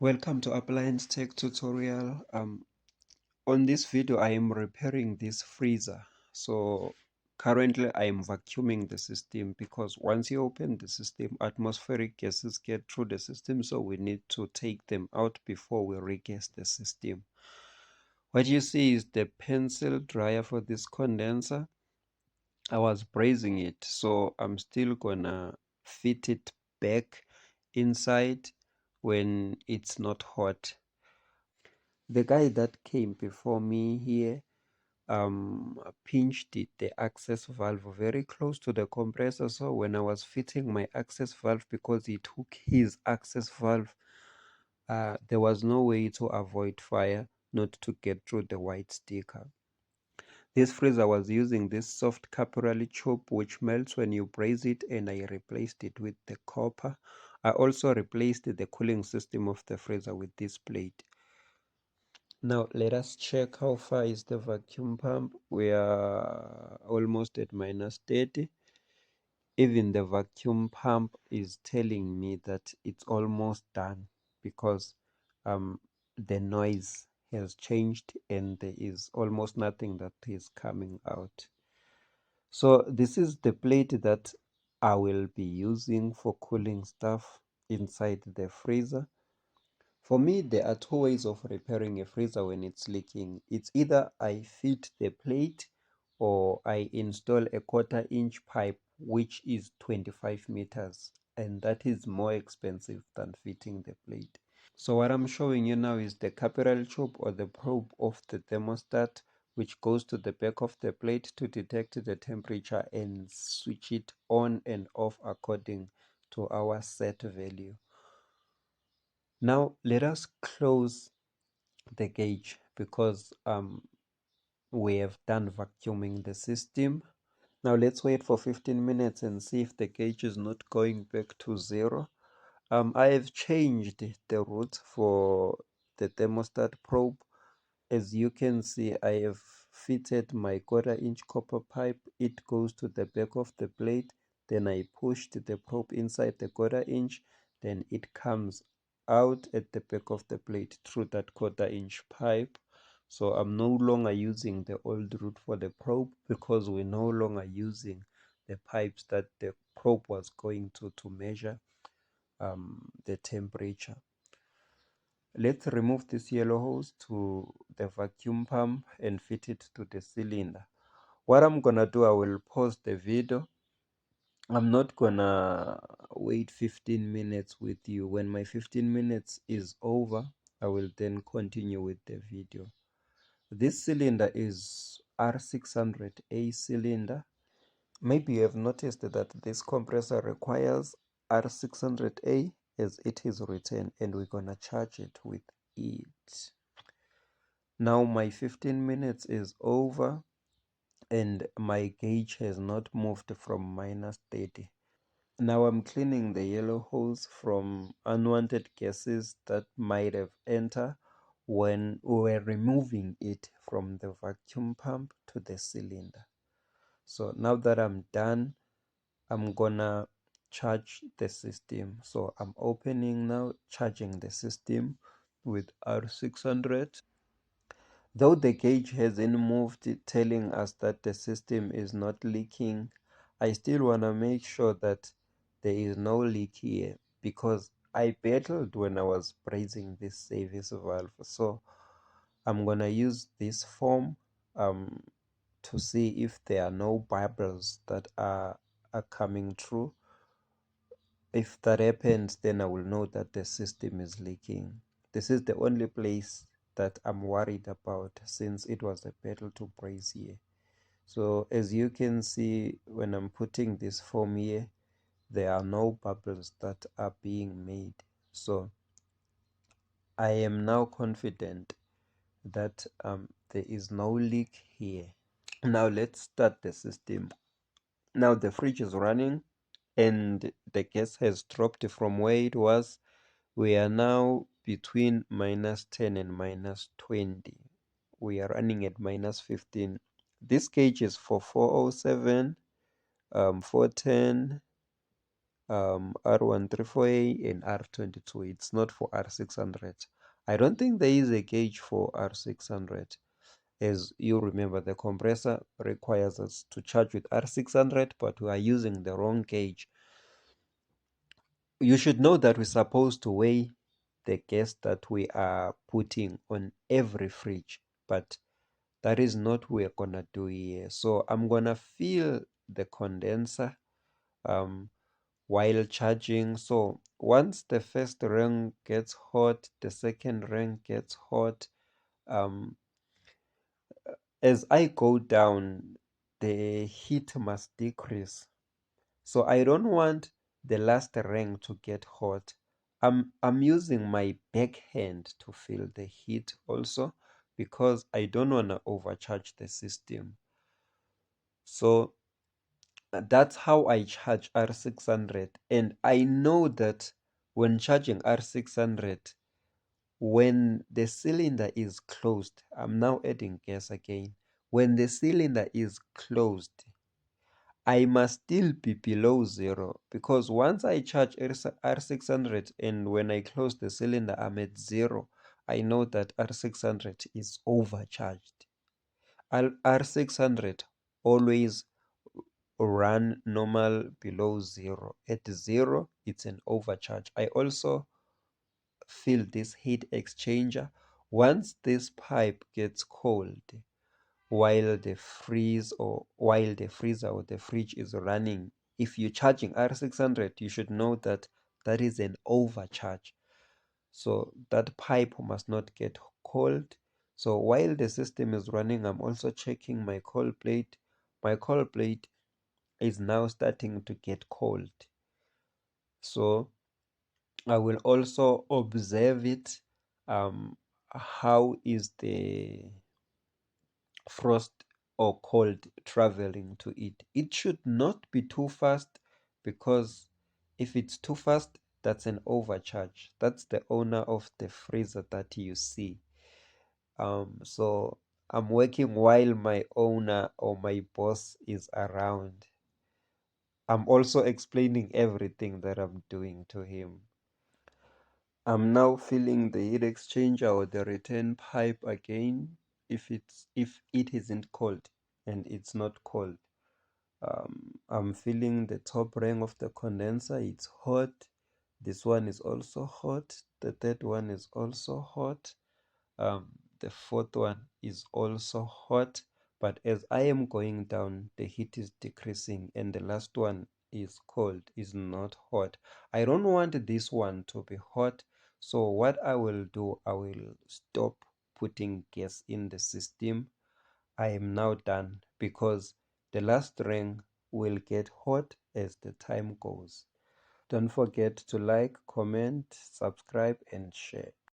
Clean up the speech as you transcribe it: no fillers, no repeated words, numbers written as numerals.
Welcome to Appliance Tech tutorial. On this video, I am repairing this freezer. So currently I am vacuuming the system because once you open the system, atmospheric gases get through the system. So we need to take them out before we regas the system. What you see is the pencil dryer for this condenser. I was brazing it, so I'm still gonna fit it back inside when it's not hot. The guy that came before me here pinched the access valve very close to the compressor. So when I was fitting my access valve, because he took his access valve, there was no way to avoid fire not to get through the white sticker. This freezer was using this soft capillary tube which melts when you braise it, and I replaced it with the copper. I also replaced the cooling system of the freezer with this plate. Now let us check how far is the vacuum pump. We are almost at -30. Even the vacuum pump is telling me that it's almost done because the noise has changed and there is almost nothing that is coming out. So this is the plate that I will be using for cooling stuff inside the freezer. For me, there are two ways of repairing a freezer when it's leaking. It's either I fit the plate or I install a 1/4 inch pipe, which is 25 meters, and that is more expensive than fitting the plate. So what I'm showing you now is the capillary tube or the probe of the thermostat, which goes to the back of the plate to detect the temperature and switch it on and off according to our set value. Now let us close the gauge because we have done vacuuming the system. Now let's wait for 15 minutes and see if the gauge is not going back to 0. I have changed the route for the thermostat probe. As you can see, I have fitted my 1/4 inch copper pipe. It goes to the back of the plate. Then I pushed the probe inside the 1/4 inch. Then it comes out at the back of the plate through that 1/4 inch pipe. So I'm no longer using the old route for the probe because we're no longer using the pipes that the probe was going to measure the temperature. Let's remove this yellow hose to the vacuum pump and fit it to the cylinder. What I'm gonna do, I will pause the video. I'm not gonna wait 15 minutes with you. When my 15 minutes is over, I will then continue with the video. This cylinder is R600A cylinder. Maybe you have noticed that this compressor requires R600A as it is written, and we're gonna charge it with it. Now my 15 minutes is over and my gauge has not moved from -30. Now I'm cleaning the yellow hose from unwanted gases that might have entered when we were removing it from the vacuum pump to the cylinder. So now that I'm done, I'm gonna charge the system. So I'm opening now, charging the system with R600. Though the gauge hasn't moved, telling us that the system is not leaking, I still wanna make sure that there is no leak here because I battled when I was brazing this service valve. So I'm gonna use this foam to see if there are no bubbles that are coming through. If that happens, then I will know that the system is leaking. This is the only place that I'm worried about since it was a battle to brace here. So as you can see, when I'm putting this foam here, there are no bubbles that are being made. So I am now confident that there is no leak here. Now let's start the system. Now the fridge is running and the gas has dropped from where it was. We are now between -10 and -20. We are running at -15. This gauge is for 407, 410, R134A and R22. It's not for R600. I don't think there is a gauge for R600. As you remember, the compressor requires us to charge with R600, but we are using the wrong gauge. You should know that we're supposed to weigh the gas that we are putting on every fridge, but that is not what we're gonna do here. So I'm gonna fill the condenser while charging. So once the first ring gets hot, the second ring gets hot. Um, as I go down, the heat must decrease. So I don't want the last ring to get hot. I'm using my backhand to feel the heat also because I don't want to overcharge the system. So that's how I charge R600. And I know that when charging R600, when the cylinder is closed, I'm now adding gas again. When the cylinder is closed, I must still be below zero because once I charge R600 and when I close the cylinder, I'm at zero. I know that R600 is overcharged. R600 always run normal below zero. At zero, it's an overcharge. I also feel this heat exchanger. Once this pipe gets cold, while the freezer or the fridge is running, if you're charging R600, you should know that that is an overcharge. So that pipe must not get cold. So while the system is running, I'm also checking my cold plate. My cold plate is now starting to get cold. So I will also observe it. How is the frost or cold traveling to it? It should not be too fast because if it's too fast, that's an overcharge. That's the owner of the freezer that you see. So I'm working while my owner or my boss is around. I'm also explaining everything that I'm doing to him. I'm now filling the heat exchanger or the return pipe again if it isn't cold and it's not cold. I'm filling the top ring of the condenser. It's hot. This one is also hot. The third one is also hot. The fourth one is also hot, but as I am going down, the heat is decreasing, and the last one is cold, is not hot. I don't want this one to be hot, so what I will do, I will stop putting gas in the system. I am now done because the last ring will get hot as the time goes. Don't forget to like, comment, subscribe, and share.